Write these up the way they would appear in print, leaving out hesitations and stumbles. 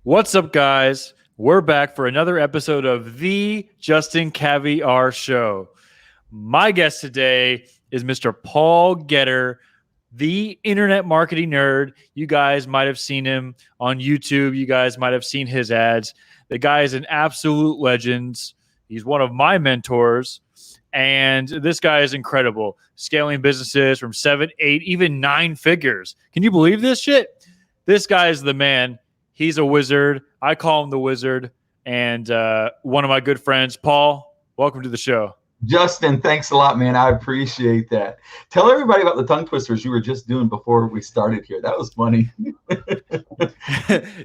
What's up, guys? We're back for another episode of the Justin Caviar Show. My guest today is Mr. Paul Getter, the internet marketing nerd. You guys might have seen him on YouTube. You guys might have seen his ads. The guy is an absolute legend. He's one of my mentors. And this guy is incredible, scaling businesses from 7, 8, even 9 figures. Can you believe this shit? This guy is the man. He's a wizard. I call him the wizard. And one of my good friends, Paul, welcome to the show. Justin, thanks a lot, man. I appreciate that. Tell everybody about the tongue twisters you were just doing before we started here. That was funny.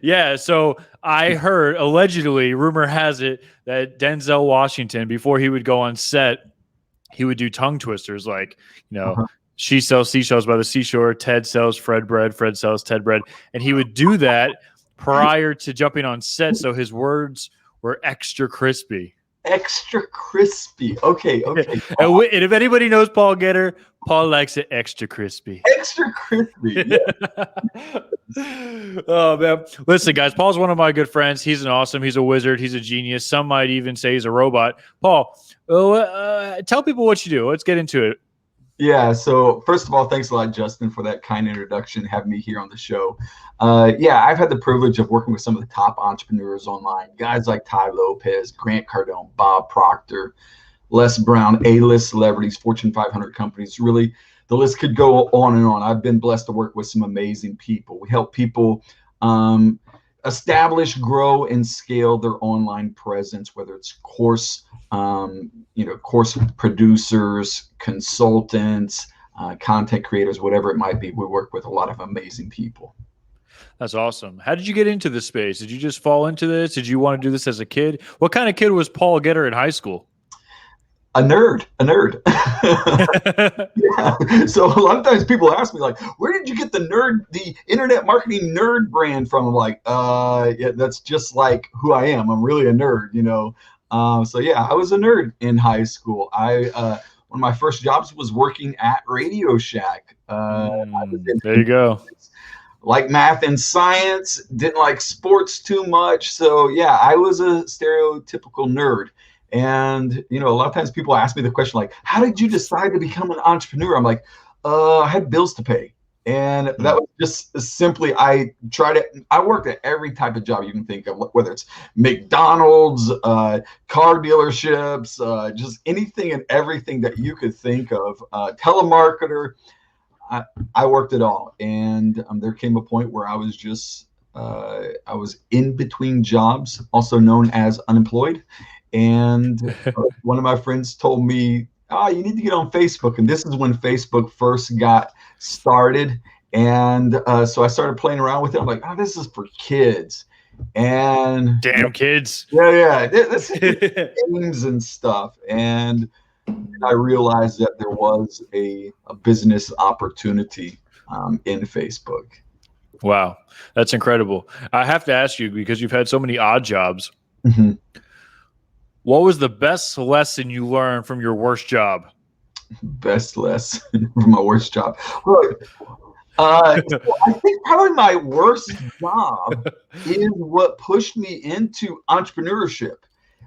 Yeah, so I heard, allegedly, rumor has it, that Denzel Washington, before he would go on set, he would do tongue twisters like, she sells seashells by the seashore, Ted sells Fred bread, Fred sells Ted bread. And he would do that prior to jumping on set, so his words were extra crispy. Extra crispy. Okay. And if anybody knows Paul Getter, Paul likes it extra crispy. Extra crispy. Yeah. Oh, man. Listen, guys, Paul's one of my good friends. He's he's a wizard. He's a genius. Some might even say he's a robot. Paul, tell people what you do. Let's get into it. Yeah. So first of all, thanks a lot, Justin, for that kind introduction, having me here on the show. I've had the privilege of working with some of the top entrepreneurs online, guys like Tai Lopez, Grant Cardone, Bob Proctor, Les Brown, A-list celebrities, Fortune 500 companies. Really, the list could go on and on. I've been blessed to work with some amazing people. We help people establish, grow, and scale their online presence, whether it's course producers, consultants, content creators, whatever it might be. We work with a lot of amazing people. That's awesome. How did you get into this space? Did you just fall into this? Did you want to do this as a kid? What kind of kid was Paul Getter in high school? A nerd. Yeah. So a lot of times people ask me, like, where did you get the internet marketing nerd brand from? I'm like, yeah, that's just like who I am. I'm really a nerd, So yeah, I was a nerd in high school. One of my first jobs was working at Radio Shack. There you go. Like math and science, didn't like sports too much. So yeah, I was a stereotypical nerd. And, a lot of times people ask me the question, like, how did you decide to become an entrepreneur? I'm like, I had bills to pay. And that was just simply, I worked at every type of job you can think of, whether it's McDonald's, car dealerships, just anything and everything that you could think of, telemarketer. I worked it all. And there came a point where I was just, I was in between jobs, also known as unemployed. And one of my friends told me, you need to get on Facebook. And this is when Facebook first got started. And so I started playing around with it. I'm like, this is for kids. And damn kids. Yeah. This is games and stuff. And I realized that there was a business opportunity in Facebook. Wow. That's incredible. I have to ask you, because you've had so many odd jobs. Mm-hmm. What was the best lesson you learned from your worst job? Best lesson from my worst job. Look, I think probably my worst job is what pushed me into entrepreneurship.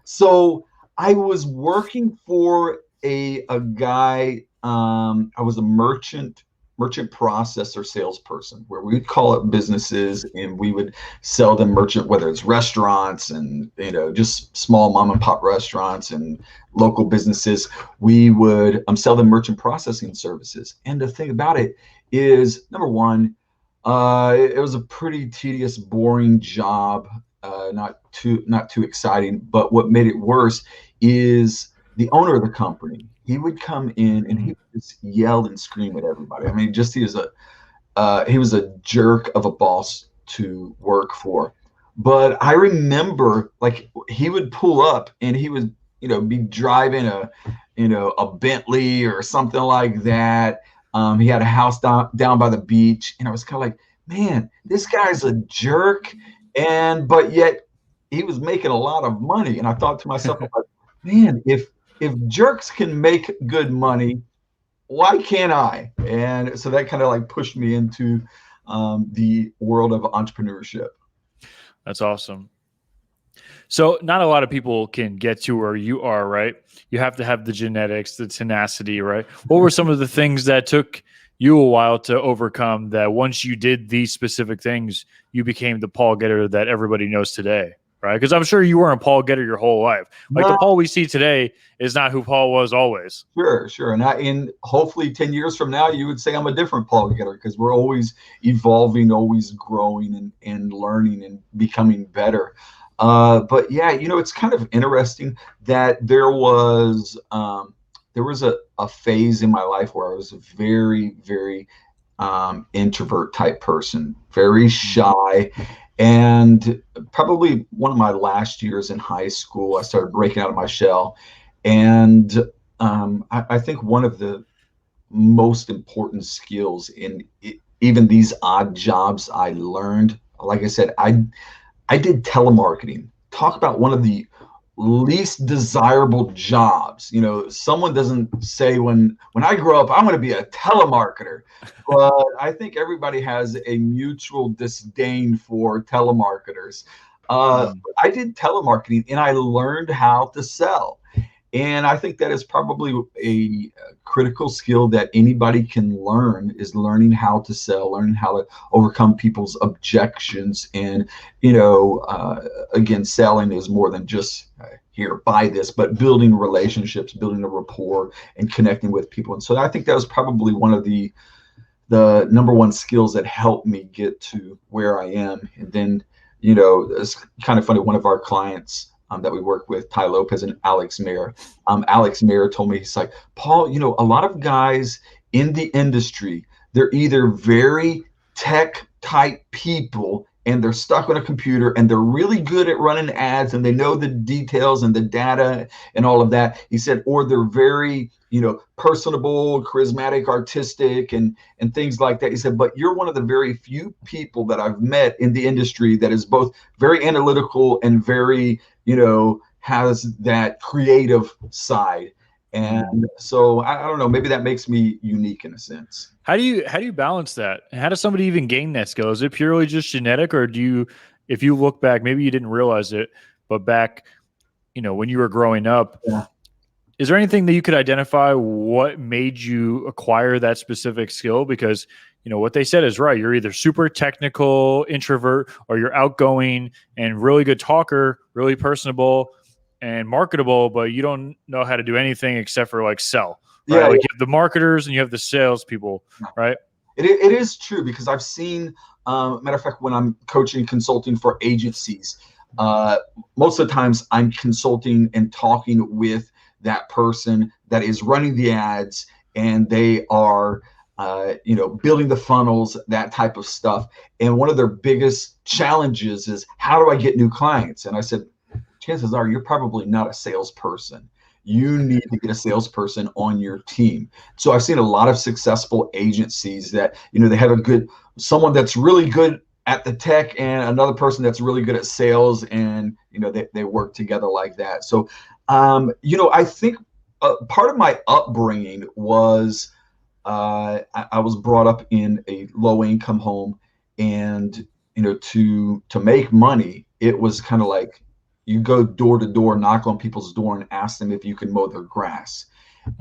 So I was working for a guy. I was a merchant processor salesperson, where we would call up businesses and we would sell them merchant, whether it's restaurants and just small mom and pop restaurants and local businesses. We would sell them merchant processing services. And the thing about it is, number one, it was a pretty tedious, boring job, not too exciting. But what made it worse is the owner of the company. He would come in and he would just yell and scream at everybody. I mean, he was a jerk of a boss to work for. But I remember, like, he would pull up and he would, be driving a Bentley or something like that. He had a house down by the beach, and I was kind of like, man, this guy's a jerk, but yet he was making a lot of money. And I thought to myself, like, man, if jerks can make good money, why can't I? And so that kind of like pushed me into the world of entrepreneurship. That's awesome. So not a lot of people can get to where you are, right? You have to have the genetics, the tenacity, right? What were some of the things that took you a while to overcome that once you did these specific things, you became the Paul Getter that everybody knows today, right? Because I'm sure you weren't a Paul Getter your whole life. Like the Paul we see today is not who Paul was always. Sure. And hopefully 10 years from now, you would say I'm a different Paul Getter, because we're always evolving, always growing and learning and becoming better. But yeah, it's kind of interesting that there was a phase in my life where I was a very, very introvert type person, very shy. And probably one of my last years in high school, I started breaking out of my shell. And I think one of the most important skills in even these odd jobs I learned, like I said, I did telemarketing. Talk about one of the least desirable jobs. Someone doesn't say when I grow up, I'm going to be a telemarketer. But I think everybody has a mutual disdain for telemarketers. I did telemarketing and I learned how to sell. And I think that is probably a critical skill that anybody can learn, is learning how to sell, learning how to overcome people's objections. And, again, selling is more than just here, buy this, but building relationships, building a rapport and connecting with people. And so I think that was probably one of the number one skills that helped me get to where I am. And then, it's kind of funny, one of our clients that we work with, Tai Lopez and Alex Mayer. Alex Mayer told me, he's like, Paul, a lot of guys in the industry, they're either very tech type people and they're stuck on a computer and they're really good at running ads and they know the details and the data and all of that. He said, or they're very, personable, charismatic, artistic, and things like that. He said, but you're one of the very few people that I've met in the industry that is both very analytical and very, has that creative side. And so I don't know, maybe that makes me unique in a sense. How do you balance that? How does somebody even gain that skill? Is it purely just genetic, or if you look back, maybe you didn't realize it, but back, when you were growing up, is there anything that you could identify what made you acquire that specific skill? Because, what they said is right. You're either super technical introvert or you're outgoing and really good talker, really personable and marketable, but you don't know how to do anything except for like sell. Right? Yeah, like you have the marketers and you have the salespeople, right? It is true, because I've seen, matter of fact, when I'm coaching, consulting for agencies, most of the times I'm consulting and talking with that person that is running the ads, and they are, building the funnels, that type of stuff. And one of their biggest challenges is, how do I get new clients? And I said, chances are you're probably not a salesperson. You need to get a salesperson on your team. So I've seen a lot of successful agencies that, they have someone that's really good at the tech and another person that's really good at sales, and, they work together like that. So, I think part of my upbringing was, I was brought up in a low income home, and, to make money, it was kind of like, you go door to door, knock on people's door and ask them if you can mow their grass.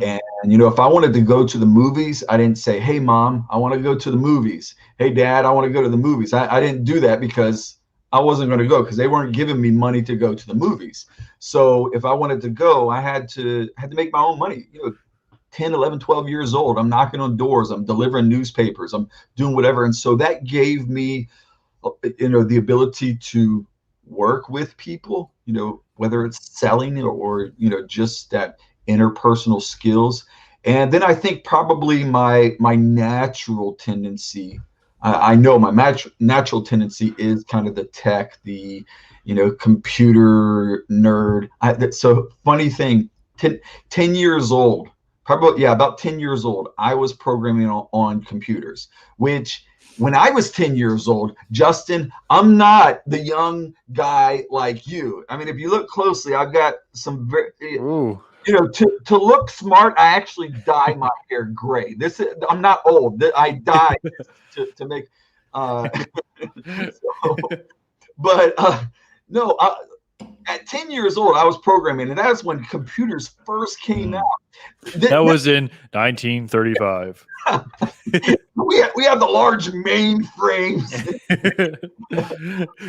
And, if I wanted to go to the movies, I didn't say, hey, Mom, I want to go to the movies. Hey, Dad, I want to go to the movies. I didn't do that because I wasn't going to go, because they weren't giving me money to go to the movies. So if I wanted to go, I had to make my own money. 10, 11, 12 years old, I'm knocking on doors, I'm delivering newspapers, I'm doing whatever. And so that gave me, the ability to work with people, whether it's selling or just that interpersonal skills. And then I think probably my natural tendency, I know my natural tendency is kind of the tech, the computer nerd. So funny thing, 10 years old, probably, about 10 years old, I was programming on computers, which, when I was 10 years old, Justin, I'm not the young guy like you. I mean, if you look closely, I've got some very, to look smart, I actually dye my hair gray. I'm not old. I dye to make, But no, at 10 years old, I was programming, and that's when computers first came out. That was in 1935. We have the large mainframes.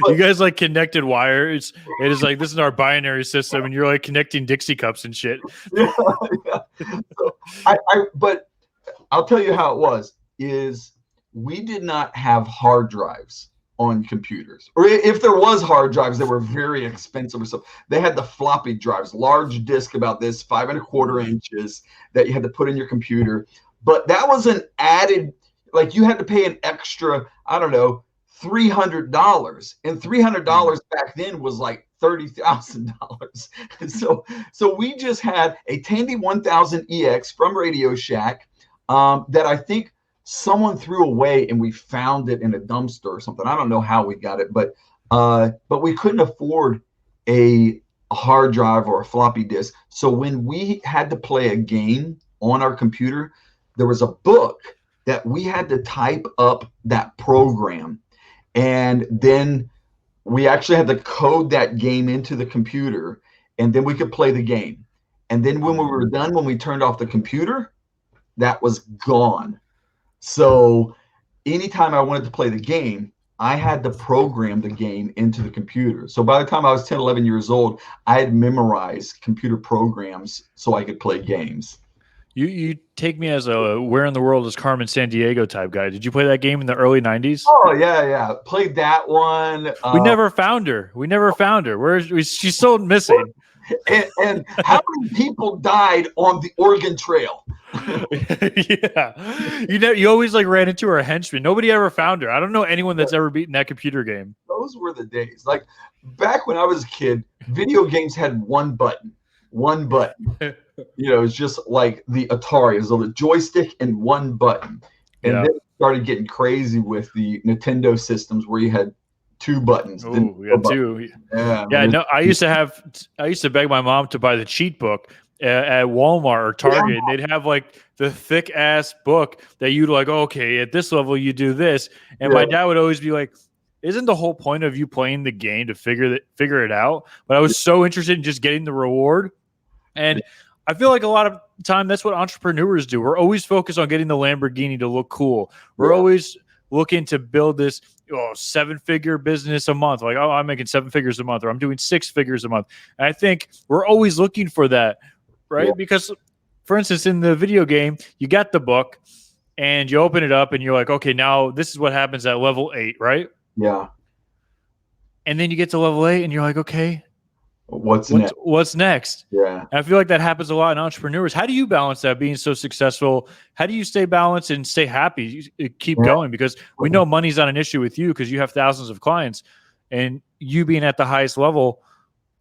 You guys like connected wires. It is like, this is our binary system, and you're like connecting Dixie cups and shit. Yeah. So but I'll tell you how it was. Is we did not have hard drives on computers, or if there was hard drives, they were very expensive or so. They had the floppy drives, large disk about this 5 1/4 inches that you had to put in your computer. But that was an added, like you had to pay an extra, I don't know, $300, and $300 back then was like $30,000. So we just had a Tandy 1000 EX from Radio Shack that I think someone threw away, and we found it in a dumpster or something. I don't know how we got it, but we couldn't afford a hard drive or a floppy disk. So when we had to play a game on our computer, there was a book that we had to type up that program, and then we actually had to code that game into the computer, and then we could play the game. And then when we were done, when we turned off the computer, that was gone. So anytime I wanted to play the game, I had to program the game into the computer. So by the time I was 10, 11 years old, I had memorized computer programs so I could play games. You take me as a where in the world is Carmen Sandiego type guy. Did you play that game in the early 90s? Oh, yeah. Played that one. We never found her. She's still missing. And how many people died on the Oregon Trail? Yeah. You always like ran into her henchmen. Nobody ever found her. I don't know anyone that's ever beaten that computer game. Those were the days. Like back when I was a kid, video games had one button. It's just like the Atari. It was a joystick and one button. And then it started getting crazy with the Nintendo systems where you had two buttons. Oh, yeah, two. Yeah, no, I used to beg my mom to buy the cheat book at Walmart or Target. Yeah. They'd have like the thick ass book that you'd like, okay, at this level you do this. And my dad would always be like, isn't the whole point of you playing the game to figure it out? But I was so interested in just getting the reward. And I feel like a lot of time that's what entrepreneurs do. We're always focused on getting the Lamborghini to look cool. We're always looking to build this 7-figure business a month. Like, oh, I'm making 7 figures a month, or I'm doing 6 figures a month. And I think we're always looking for that, right? Yeah. Because, for instance, in the video game, you got the book and you open it up and you're like, okay, now this is what happens at level 8, right? Yeah. And then you get to level 8 and you're like, okay, What's next? Yeah. And I feel like that happens a lot in entrepreneurs. How do you balance that, being so successful? How do you stay balanced and stay happy, keep going? Because we know money's not an issue with you because you have thousands of clients, and you being at the highest level,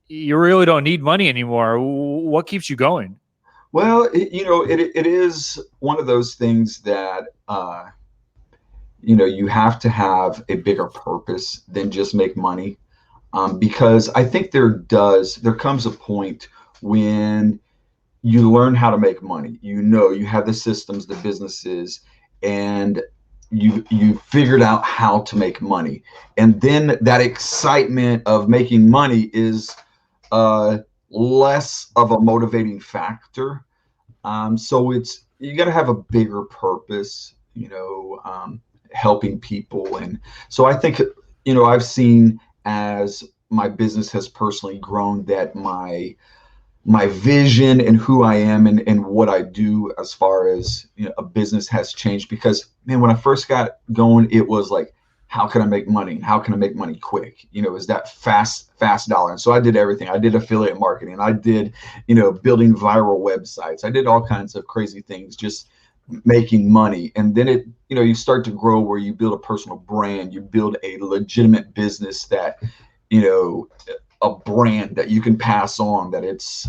you really don't need money anymore. What keeps you going? Well, it is one of those things that, you have to have a bigger purpose than just make money. Because I think there comes a point when you learn how to make money. You have the systems, the businesses, and you figured out how to make money. And then that excitement of making money is less of a motivating factor. So you got to have a bigger purpose, helping people. And so I think, I've seen, as my business has personally grown, that my vision and who I am and what I do as far as a business has changed. Because, man, when I first got going, it was like, how can I make money? How can I make money quick? Is that fast dollar? And so I did everything. I did affiliate marketing. I did, building viral websites. I did all kinds of crazy things, just making money. And then you start to grow where you build a personal brand, you build a legitimate business that, a brand that you can pass on, that it's,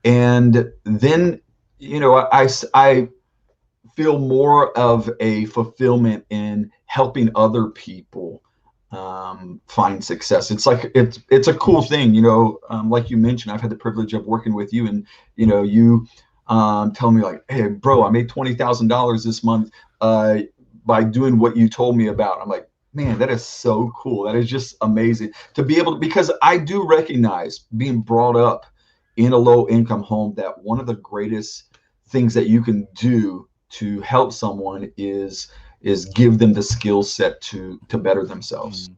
and then, I feel more of a fulfillment in helping other people find success. It's like, it's a cool thing, like you mentioned, I've had the privilege of working with you, and, you tell me like, hey, bro, I made $20,000 this month by doing what you told me about. I'm like, man, that is so cool. That is just amazing to be able to, because I do recognize being brought up in a low income home that one of the greatest things that you can do to help someone is give them the skill set to better themselves.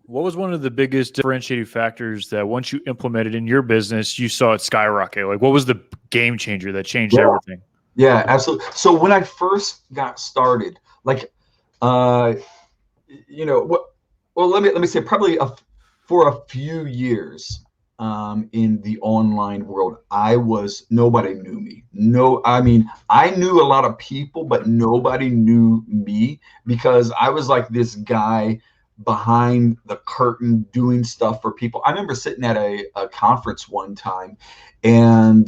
What was one of the biggest differentiating factors that once you implemented in your business, you saw it skyrocket? Like, what was the game changer that changed everything? Yeah, absolutely. So when I first got started, like, you know, well, let me say probably for a few years in the online world, nobody knew me. No, I mean, I knew a lot of people, but nobody knew me because I was like this guy behind the curtain doing stuff for people. I remember sitting at a conference one time, and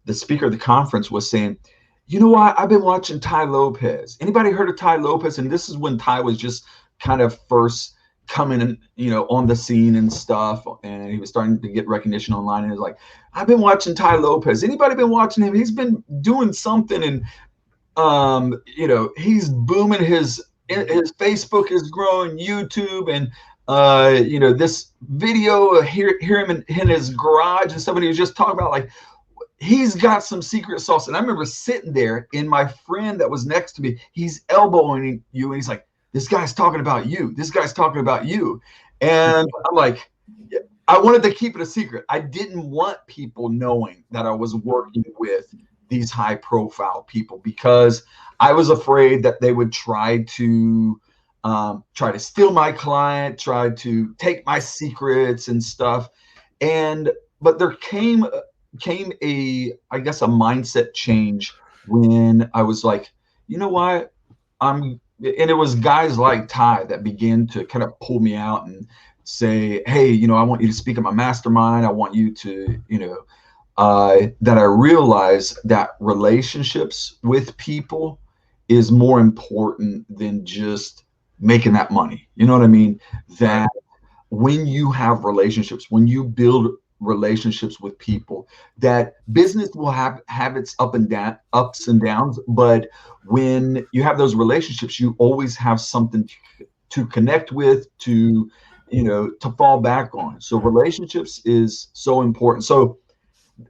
the speaker of the conference was saying, you know what? I've been watching Tai Lopez. Anybody heard of Tai Lopez? And this is when Tai was just kind of first coming in, you know, on the scene and stuff. And he was starting to get recognition online. And he was like, I've been watching Tai Lopez. Anybody been watching him? He's been doing something. And, you know, he's booming. His Facebook is growing, YouTube. And, you know, this video, hear him in his garage and somebody was just talking about like, he's got some secret sauce. And I remember sitting there and my friend that was next to me, he's elbowing you and he's like, this guy's talking about you. This guy's talking about you. And I'm like, I wanted to keep it a secret. I didn't want people knowing that I was working with these high profile people because I was afraid that they would try to steal my client, try to take my secrets and stuff. But there came I guess a mindset change when I was like, you know what, and it was guys like Tai that began to kind of pull me out and say, hey, you know, I want you to speak at my mastermind. I want you to, you know, that I realized that relationships with people is more important than just making that money. You know what I mean? That when you have relationships, when you build relationships with people, that business will have its ups and downs, but when you have those relationships, you always have something to connect with, to, you know, to fall back on. So relationships is so important. So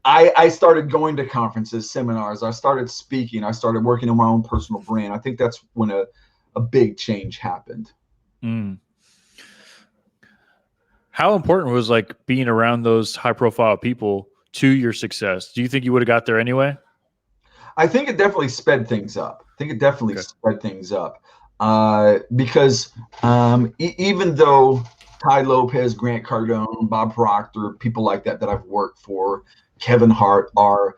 I started going to conferences, seminars, I started speaking, I started working on my own personal brand. I think that's when a big change happened. How important was like being around those high profile people to your success? Do you think you would have got there anyway? I think it definitely sped things up. Sped things up because even though Tai Lopez, Grant Cardone, Bob Proctor, people like that I've worked for, Kevin Hart are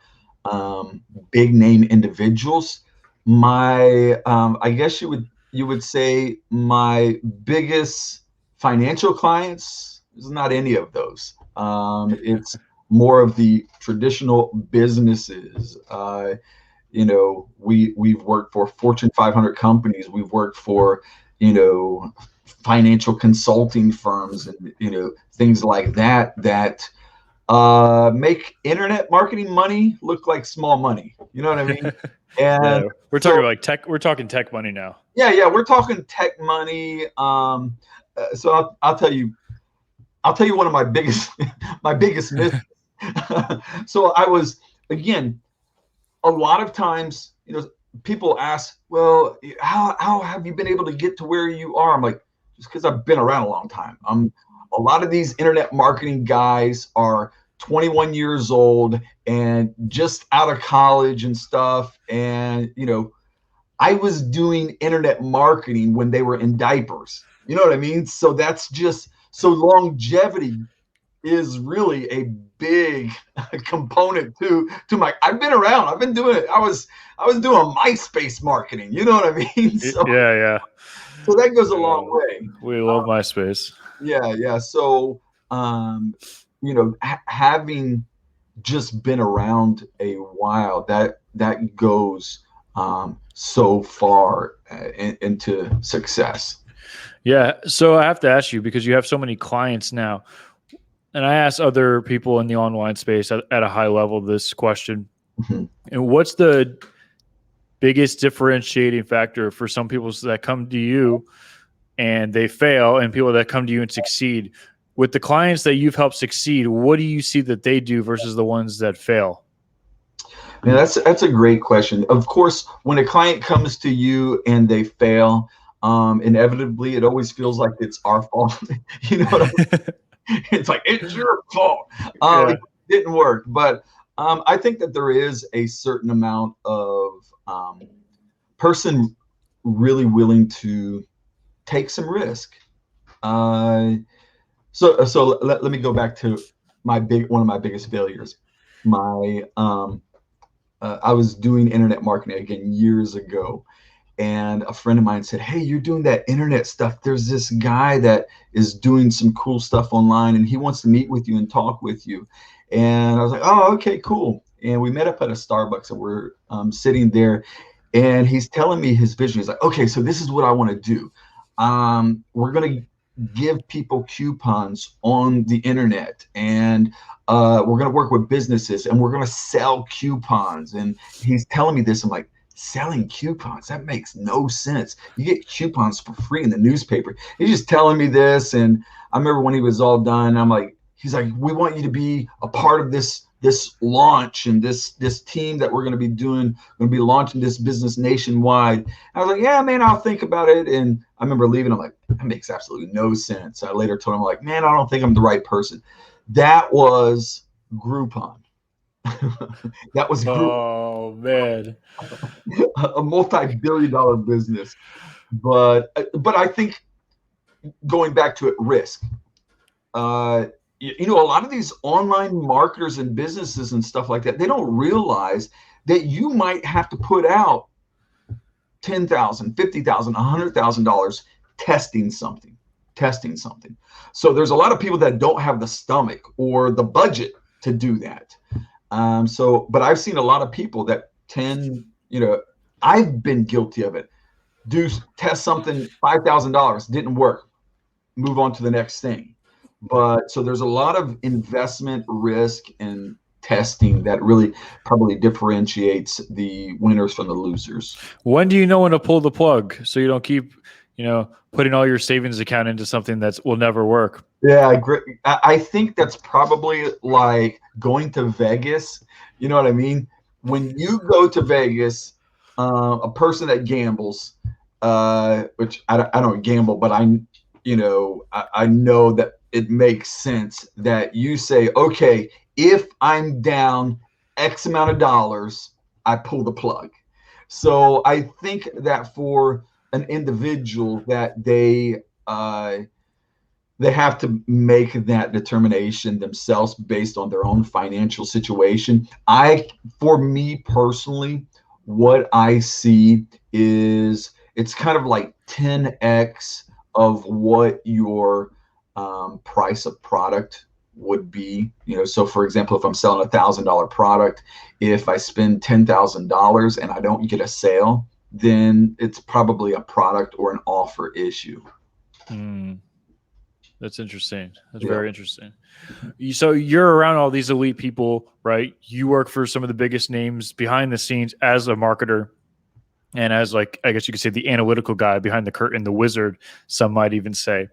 big name individuals. I guess you would say my biggest financial clients is not any of those. It's more of the traditional businesses. You know, we've worked for Fortune 500 companies. We've worked for, you know, financial consulting firms and, you know, things like that make internet marketing money look like small money. You know what I mean? And we're talking like tech. We're talking tech money now. Yeah, we're talking tech money. So I'll tell you one of my biggest myths. So I was, again, a lot of times, you know, people ask, well, how have you been able to get to where you are? I'm like, just because I've been around a long time. A lot of these internet marketing guys are 21 years old and just out of college and stuff. And, you know, I was doing internet marketing when they were in diapers. You know what I mean? So that's just, so longevity is really a big component to my, I've been around, I've been doing it. I was doing MySpace marketing, you know what I mean? So, yeah. So that goes a long way. We love MySpace. Yeah. So, you know, having just been around a while, that goes so far into success. Yeah. So I have to ask you, because you have so many clients now, and I ask other people in the online space at a high level this question. Mm-hmm. And what's the biggest differentiating factor for some people that come to you and they fail, and people that come to you and succeed? With the clients that you've helped succeed, what do you see that they do versus the ones that fail? Yeah, that's a great question. Of course, when a client comes to you and they fail, inevitably it always feels like it's our fault. You know what I mean? It's like, it's your fault. It didn't work. But I think that there is a certain amount of person really willing to take some risk. So let me go back to one of my biggest failures. I was doing internet marketing again years ago, and a friend of mine said, "Hey, you're doing that internet stuff. There's this guy that is doing some cool stuff online, and he wants to meet with you and talk with you." And I was like, "Oh, okay, cool." And we met up at a Starbucks, and we're sitting there, and he's telling me his vision. He's like, "Okay, so this is what I want to do. We're gonna give people coupons on the internet, and we're going to work with businesses, and we're going to sell coupons." And he's telling me this. I'm like, selling coupons? That makes no sense. You get coupons for free in the newspaper. He's just telling me this. And I remember when he was all done, he's like, "We want you to be a part of this launch and this team that we're going to be doing. We're going to be launching this business nationwide." I was like, "Yeah, man, I'll think about it." And I remember leaving. I'm like, that makes absolutely no sense. I later told him, like, "Man, I don't think I'm the right person." That was Groupon. That was Groupon. Oh man, a multi-billion-dollar business. But I think, going back to it, risk. A lot of these online marketers and businesses and stuff like that, they don't realize that you might have to put out $10,000, $50,000, $100,000 testing something. So there's a lot of people that don't have the stomach or the budget to do that. But I've seen a lot of people that I've been guilty of it. Test something, $5,000, didn't work, move on to the next thing. But so there's a lot of investment risk and testing that really probably differentiates the winners from the losers. When do you know when to pull the plug so you don't keep, putting all your savings account into something that will never work? Yeah, I think that's probably like going to Vegas. You know what I mean? When you go to Vegas, a person that gambles, which I don't gamble, but I know that it makes sense that you say, okay, if I'm down X amount of dollars, I pull the plug. So I think that for an individual, that they have to make that determination themselves based on their own financial situation. For me personally, what I see is it's kind of like 10x of what your price of product would be. So for example, if I'm selling $1,000 product, if I spend $10,000 and I don't get a sale, then it's probably a product or an offer issue. That's interesting. That's very interesting. So you're around all these elite people, right? You work for some of the biggest names behind the scenes as a marketer and as, like, I guess you could say, the analytical guy behind the curtain, the wizard, some might even say.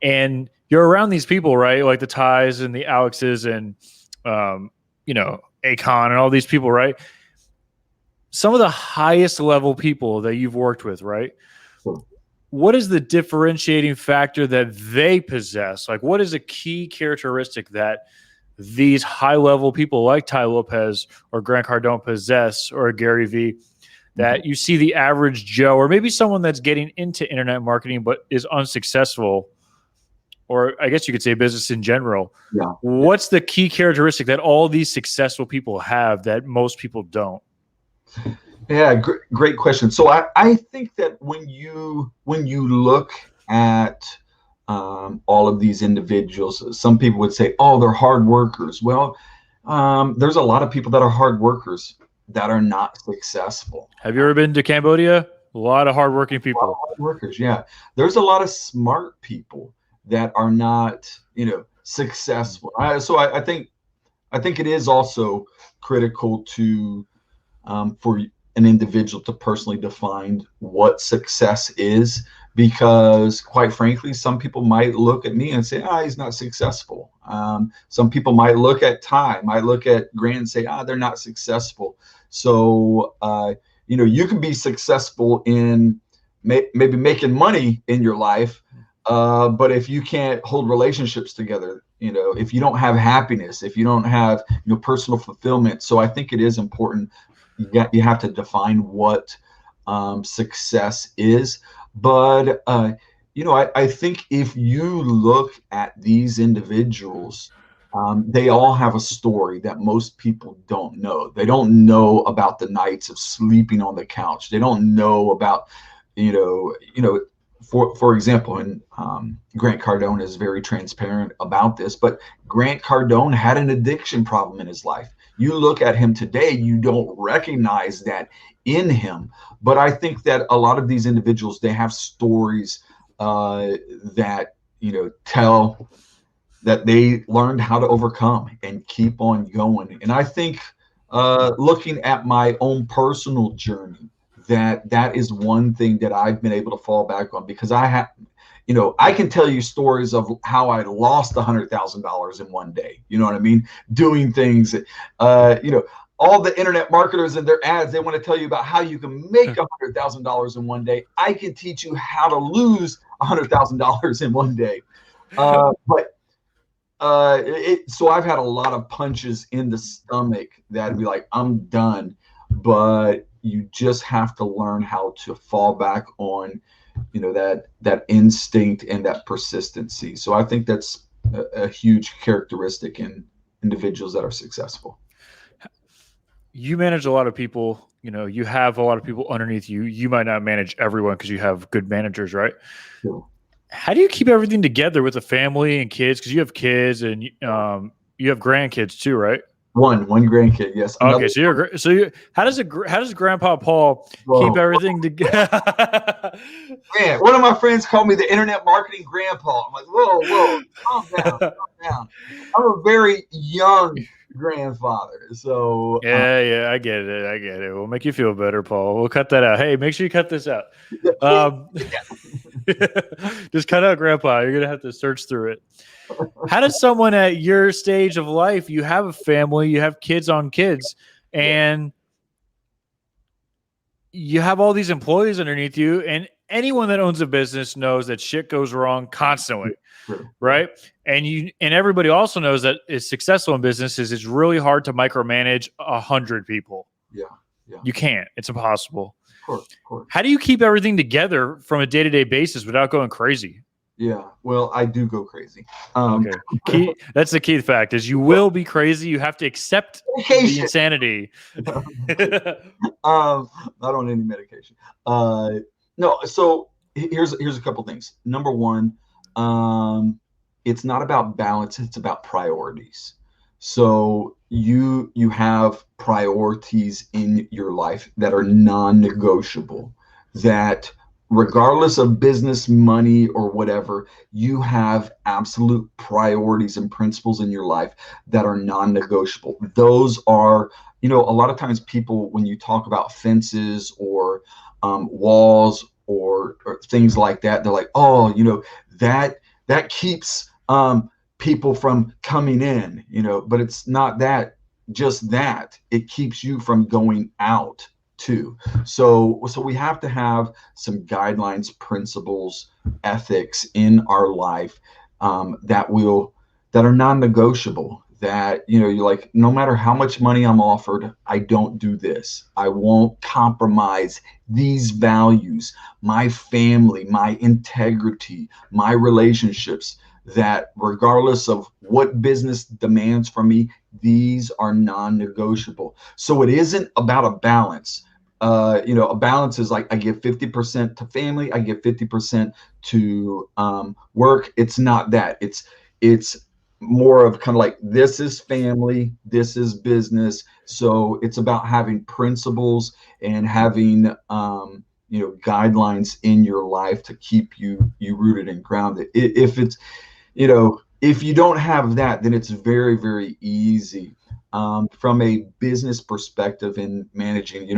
And you're around these people, right? Like the Tais and the Alexes and, Akon and all these people, right? Some of the highest level people that you've worked with, right? What is the differentiating factor that they possess? Like, what is a key characteristic that these high level people like Tai Lopez or Grant Cardone possess, or Gary Vee, that you see the average Joe, or maybe someone that's getting into internet marketing but is unsuccessful, or I guess you could say business in general? Yeah. What's the key characteristic that all these successful people have that most people don't? Yeah, great question. So I think that when you look at all of these individuals, some people would say, "Oh, they're hard workers." Well, there's a lot of people that are hard workers that are not successful. Have you ever been to Cambodia? A lot of hardworking people. A lot of hard workers, yeah. There's a lot of smart people that are not, successful. So I think it is also critical to an individual to personally define what success is, because quite frankly, some people might look at me and say, he's not successful. Some people might look at Tai, might look at Grant and say, they're not successful. So, you can be successful in maybe making money in your life, but if you can't hold relationships together, if you don't have happiness, if you don't have personal fulfillment. So I think it is important. You have to define what success is. But I think if you look at these individuals, they all have a story that most people don't know. They don't know about the nights of sleeping on the couch. They don't know about, for example, and Grant Cardone is very transparent about this, but Grant Cardone had an addiction problem in his life. You look at him today, you don't recognize that in him. But I think that a lot of these individuals, they have stories that, tell that they learned how to overcome and keep on going. And I think looking at my own personal journey, that is one thing that I've been able to fall back on, because I can tell you stories of how I lost $100,000 in one day. You know what I mean? Doing things, all the internet marketers and their ads, they want to tell you about how you can make $100,000 in one day. I can teach you how to lose $100,000 in one day. So I've had a lot of punches in the stomach that'd be like, I'm done. But you just have to learn how to fall back on, that instinct and that persistency. So I think that's a huge characteristic in individuals that are successful. You manage a lot of people, you have a lot of people underneath you. You might not manage everyone because you have good managers, right? Yeah. How do you keep everything together with the family and kids? Because you have kids and you have grandkids too, right? One grandkid, yes. Okay, how does Grandpa Paul keep everything together? Man, one of my friends called me the internet marketing grandpa. I'm like, whoa, calm down. I'm a very young grandfather, so yeah, I get it. We'll make you feel better, Paul. We'll cut that out. Hey, make sure you cut this out. Just cut out Grandpa. You're gonna have to search through it. How does someone at your stage of life, you have a family, you have kids on kids, and you have all these employees underneath you, and anyone that owns a business knows that shit goes wrong constantly, right? And everybody also knows that is successful in businesses, it's really hard to micromanage 100 people. Yeah. You can't. It's impossible. Of course. How do you keep everything together from a day-to-day basis without going crazy? Yeah, well, I do go crazy. Okay, that's the key fact is you will be crazy. You have to accept the insanity. Not on any medication. No, so here's a couple things. Number one, it's not about balance, it's about priorities. So you have priorities in your life that are non-negotiable, that regardless of business, money, or whatever, you have absolute priorities and principles in your life that are non-negotiable. Those are, a lot of times people, when you talk about fences or walls or things like that, they're like, that keeps people from coming in, but it's not that, just that. It keeps you from going out too. So we have to have some guidelines, principles, ethics in our life that are non-negotiable. That you're like, no matter how much money I'm offered, I don't do this. I won't compromise these values, my family, my integrity, my relationships. That regardless of what business demands from me, these are non-negotiable. So it isn't about a balance. A balance is like I give 50% to family, I give 50% to work. It's not that. It's more of kind of like, this is family, this is business. So it's about having principles and having guidelines in your life to keep you rooted and grounded. If it's if you don't have that, then it's very, very easy from a business perspective in managing,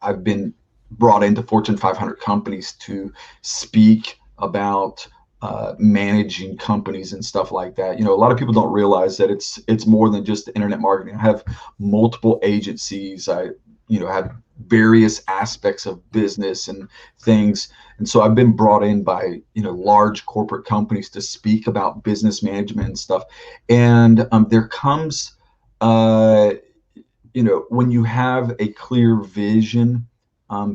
I've been brought into Fortune 500 companies to speak about managing companies and stuff like that. A lot of people don't realize that it's more than just internet marketing. I have multiple agencies. I have various aspects of business and things. And so I've been brought in by, large corporate companies to speak about business management and stuff. And there comes, when you have a clear vision,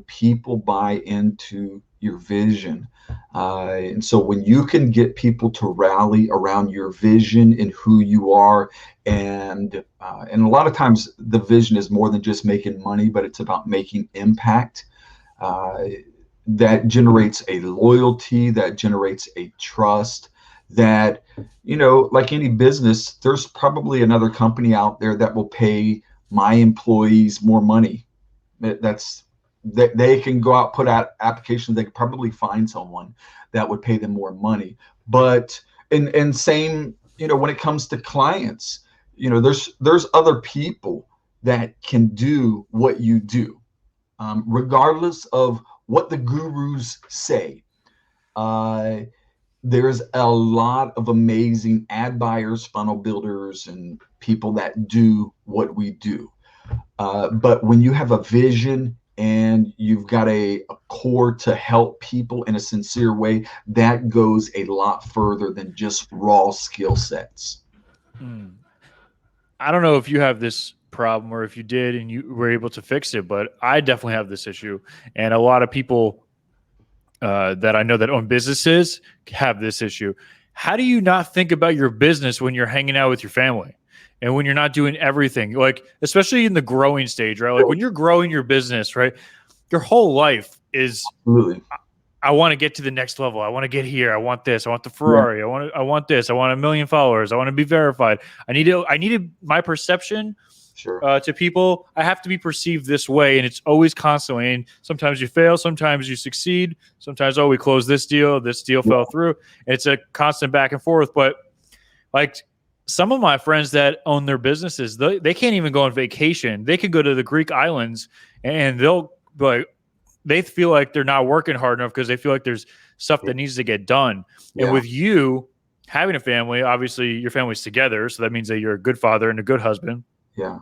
people buy into your vision. And so when you can get people to rally around your vision and who you are, and a lot of times the vision is more than just making money, but it's about making impact. That generates a loyalty, that generates a trust, that, like any business, there's probably another company out there that will pay my employees more money. That they can go out, put out applications. They could probably find someone that would pay them more money. But and same, when it comes to clients, there's other people that can do what you do, regardless of what the gurus say. There's a lot of amazing ad buyers, funnel builders, and people that do what we do. But when you have a vision and you've got a core to help people in a sincere way, that goes a lot further than just raw skill sets. I don't know if you have this problem or if you did and you were able to fix it, but I definitely have this issue. And a lot of people that I know that own businesses have this issue. How do you not think about your business when you're hanging out with your family? And when you're not doing everything, like, especially in the growing stage, right? Like when you're growing your business, right? Your whole life is, Absolutely. I want to get to the next level. I want to get here. I want this. I want the Ferrari. Yeah. I want this. I want 1 million followers. I want to be verified. I needed my perception to people. I have to be perceived this way. And it's always constantly. And sometimes you fail. Sometimes you succeed. Sometimes, we closed this deal. This deal fell through. It's a constant back and forth. But like, some of my friends that own their businesses, they can't even go on vacation. They could go to the Greek islands and they feel like they're not working hard enough because they feel like there's stuff that needs to get done. Yeah. And with you having a family, obviously your family's together. So that means that you're a good father and a good husband. Yeah.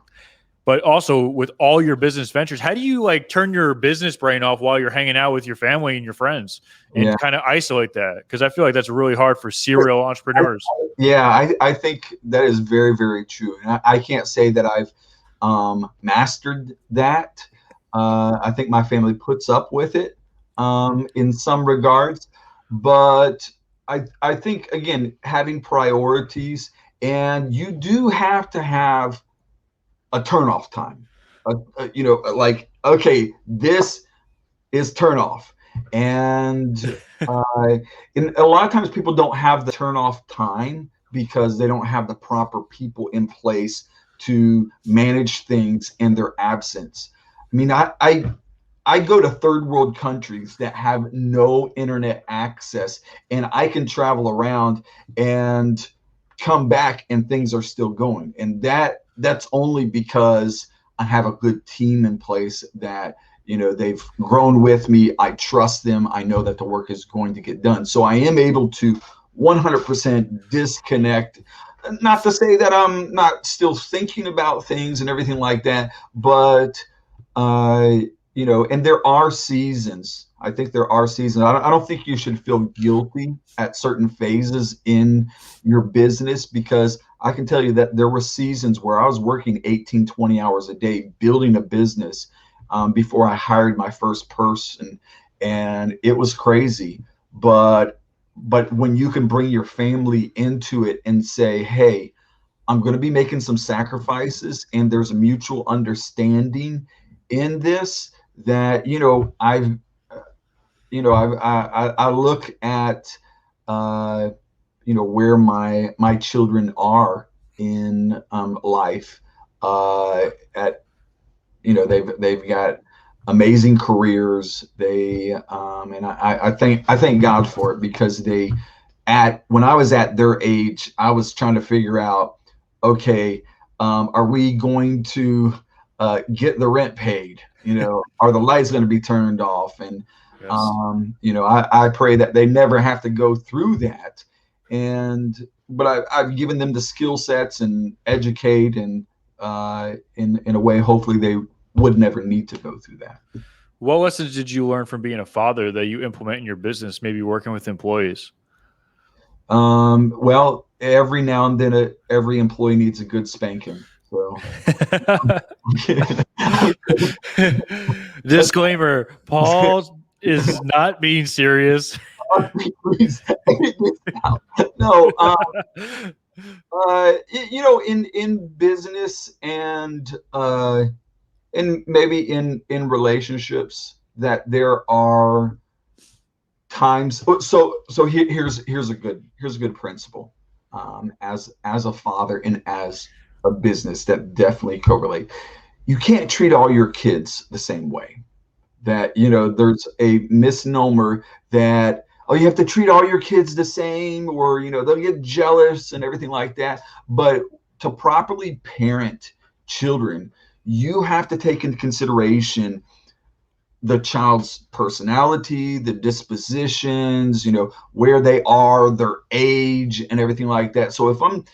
But also with all your business ventures, how do you turn your business brain off while you're hanging out with your family and your friends and kind of isolate that? Because I feel like that's really hard for serial entrepreneurs. I think that is very, very true. And I can't say that I've mastered that. I think my family puts up with it in some regards. But I think, again, having priorities, and you do have to have a turnoff time, okay, this is turnoff. And a lot of times people don't have the turnoff time because they don't have the proper people in place to manage things in their absence. I mean, I go to third world countries that have no internet access, and I can travel around and come back and things are still going. And that's only because I have a good team in place that, they've grown with me. I trust them. I know that the work is going to get done. So I am able to 100% disconnect. Not to say that I'm not still thinking about things and everything like that, but, and there are seasons. I think there are seasons. I don't think you should feel guilty at certain phases in your business, because I can tell you that there were seasons where I was working 18, 20 hours a day building a business before I hired my first person, and it was crazy. But when you can bring your family into it and say, hey, I'm going to be making some sacrifices, and there's a mutual understanding in this, that, I look at, where my children are in life. They've got amazing careers. And I thank God for it, because when I was at their age, I was trying to figure out, okay, Are we going to get the rent paid? Are the lights going to be turned off? And Yes. I pray that they never have to go through that. But I've given them the skill sets and educate, and in a way, hopefully they would never need to go through that. What lessons did you learn from being a father that you implement in your business, maybe working with employees? Well, every now and then, every employee needs a good spanking. So, disclaimer: Paul is not being serious. Please, no. In business and maybe in relationships, that there are times. So here's a good principle. As a father and as a business, that definitely correlate. You can't treat all your kids the same way. That there's a misnomer that, oh, you have to treat all your kids the same, or they'll get jealous and everything like that. But to properly parent children, you have to take into consideration the child's personality, the dispositions, where they are, their age, and everything like that. So if I'm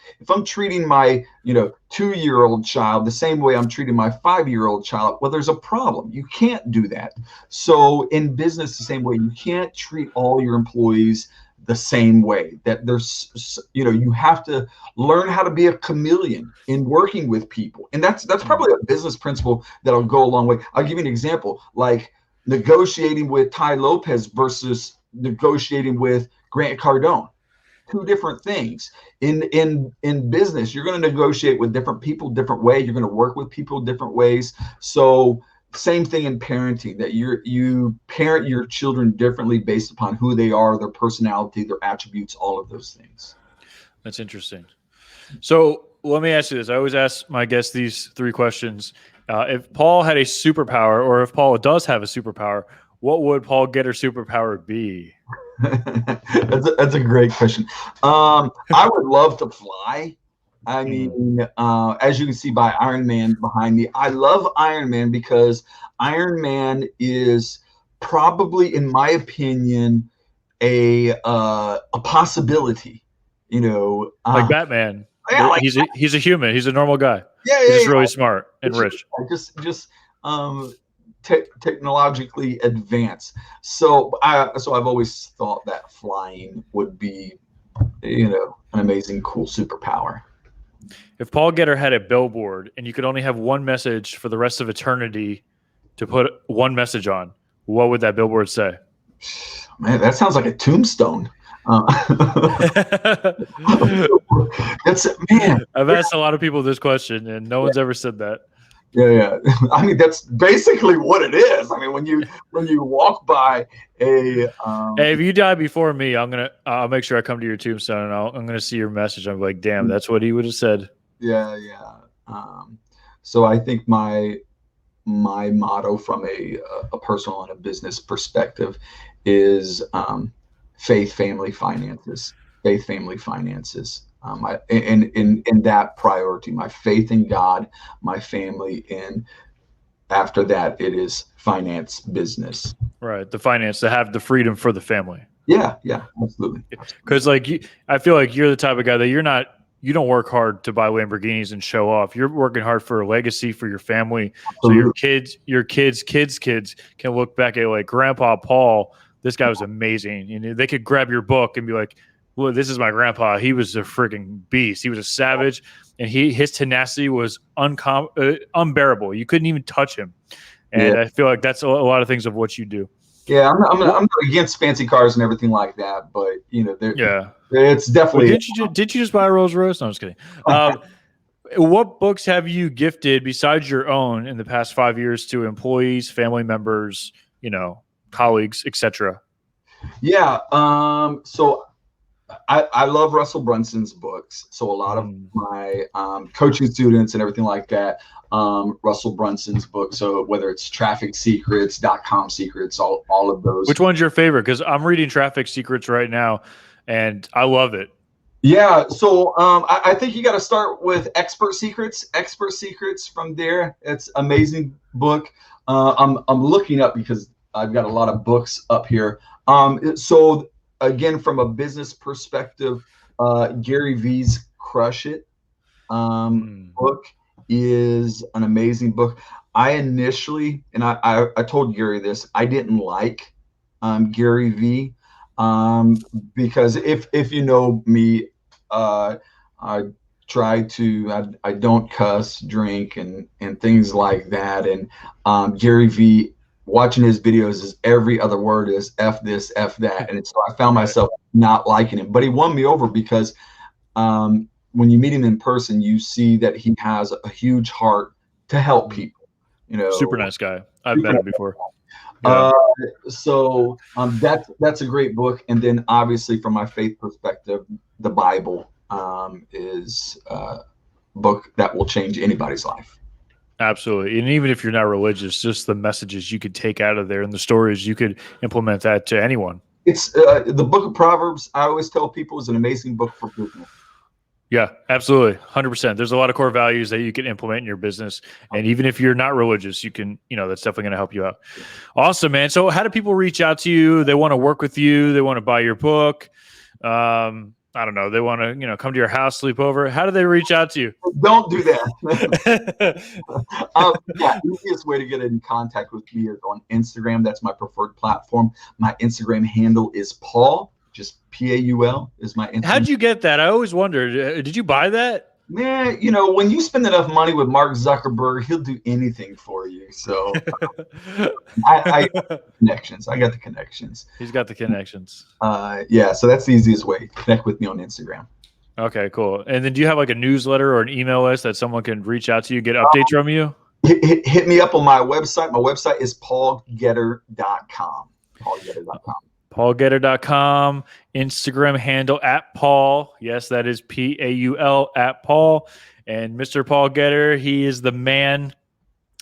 treating my 2-year-old child the same way I'm treating my 5-year-old child, well, there's a problem. You can't do that. So in business, the same way, you can't treat all your employees the same way. That there's you have to learn how to be a chameleon in working with people, and that's probably a business principle that'll go a long way. I'll give you an example, like negotiating with Tai Lopez versus negotiating with Grant Cardone. Two different things. In business, you're going to negotiate with different people different way. You're going to work with people different ways. So same thing in parenting, that you parent your children differently based upon who they are, their personality, their attributes, all of those things. That's interesting. So let me ask you this. I always ask my guests these 3 questions. If Paul had a superpower, or if Paul does have a superpower, what would Paul Getter's superpower be? That's a great question. I would love to fly. I mean, as you can see by Iron Man behind me, I love Iron Man because Iron Man is probably, in my opinion, a possibility. Like Batman. Yeah, he's a human. He's a normal guy. Yeah, he's just really smart and rich. Just technologically advanced. So I've always thought that flying would be, an amazing, cool superpower. If Paul Getter had a billboard and you could only have one message for the rest of eternity to put one message on, what would that billboard say? Man, that sounds like a tombstone. I've asked a lot of people this question, and no one's ever said that. Yeah. I mean, that's basically what it is. I mean, when you walk by a hey, if you die before me, I'll make sure I come to your tombstone, and I'm gonna see your message. I'm like, damn, that's what he would have said. Yeah. So I think my motto from a personal and a business perspective is faith, family, finances. Faith, family, finances. In that priority, my faith in God, my family, and after that, it is finance, business. Right, the finance, to have the freedom for the family. Yeah, absolutely. Because I feel like you're the type of guy that you don't work hard to buy Lamborghinis and show off. You're working hard for a legacy for your family, absolutely. So your kids can look back at like Grandpa Paul. This guy was amazing. They could grab your book and be like, well, this is my grandpa. He was a freaking beast. He was a savage, and his tenacity was unbearable. You couldn't even touch him. And I feel like that's a lot of things of what you do. Yeah, I'm not against fancy cars and everything like that, but it's definitely. Did you just buy a Rolls Royce? No, I'm just kidding. What books have you gifted besides your own in the past 5 years to employees, family members, colleagues, etc.? Yeah. So I love Russell Brunson's books. So a lot of my coaching students and everything like that, Russell Brunson's books. So whether it's Traffic Secrets, .com Secrets, all of those. Which one's your favorite? Because I'm reading Traffic Secrets right now, and I love it. Yeah, so I think you got to start with Expert Secrets. Expert Secrets from there. It's amazing book. I'm looking up because I've got a lot of books up here. So again, from a business perspective, Gary V's Crush It book is an amazing book. I initially, and I told Gary this, I didn't like Gary V because if you know me, I I don't cuss, drink, and things like that. And Gary V, watching his videos, is every other word is F this, F that. And so I found myself not liking him. But he won me over because when you meet him in person, you see that he has a huge heart to help people. Super nice guy. I've met him before. Yeah. So that's a great book. And then obviously from my faith perspective, the Bible is a book that will change anybody's life. Absolutely. And even if you're not religious, just the messages you could take out of there and the stories, you could implement that to anyone. It's the book of Proverbs. I always tell people is an amazing book for business. Yeah, absolutely. 100%. There's a lot of core values that you can implement in your business. And even if you're not religious, you can, that's definitely going to help you out. Awesome, man. So how do people reach out to you? They want to work with you. They want to buy your book. I don't know. They want to, come to your house, sleep over. How do they reach out to you? Don't do that. Yeah, easiest way to get in contact with me is on Instagram. That's my preferred platform. My Instagram handle is Paul. Just Paul is my Instagram. How'd you get that? I always wondered. Did you buy that? Man, when you spend enough money with Mark Zuckerberg, he'll do anything for you. So I got connections. I got the connections. He's got the connections. Yeah, so that's the easiest way. Connect with me on Instagram. Okay, cool. And then do you have like a newsletter or an email list that someone can reach out to you, get updates from you? Hit me up on my website. My website is paulgetter.com. paulgetter.com. paulgetter.com, Instagram handle @Paul. Yes, that is PAUL @Paul. And Mr. Paul Getter, he is the man.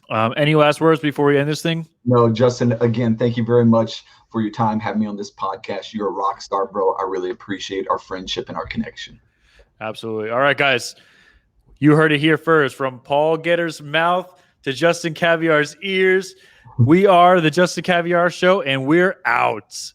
Any last words before we end this thing? No, Justin, again, thank you very much for your time having me on this podcast. You're a rock star, bro. I really appreciate our friendship and our connection. Absolutely. All right, guys. You heard it here first, from Paul Getter's mouth to Justin Caviar's ears. We are the Justin Caviar Show, and we're out.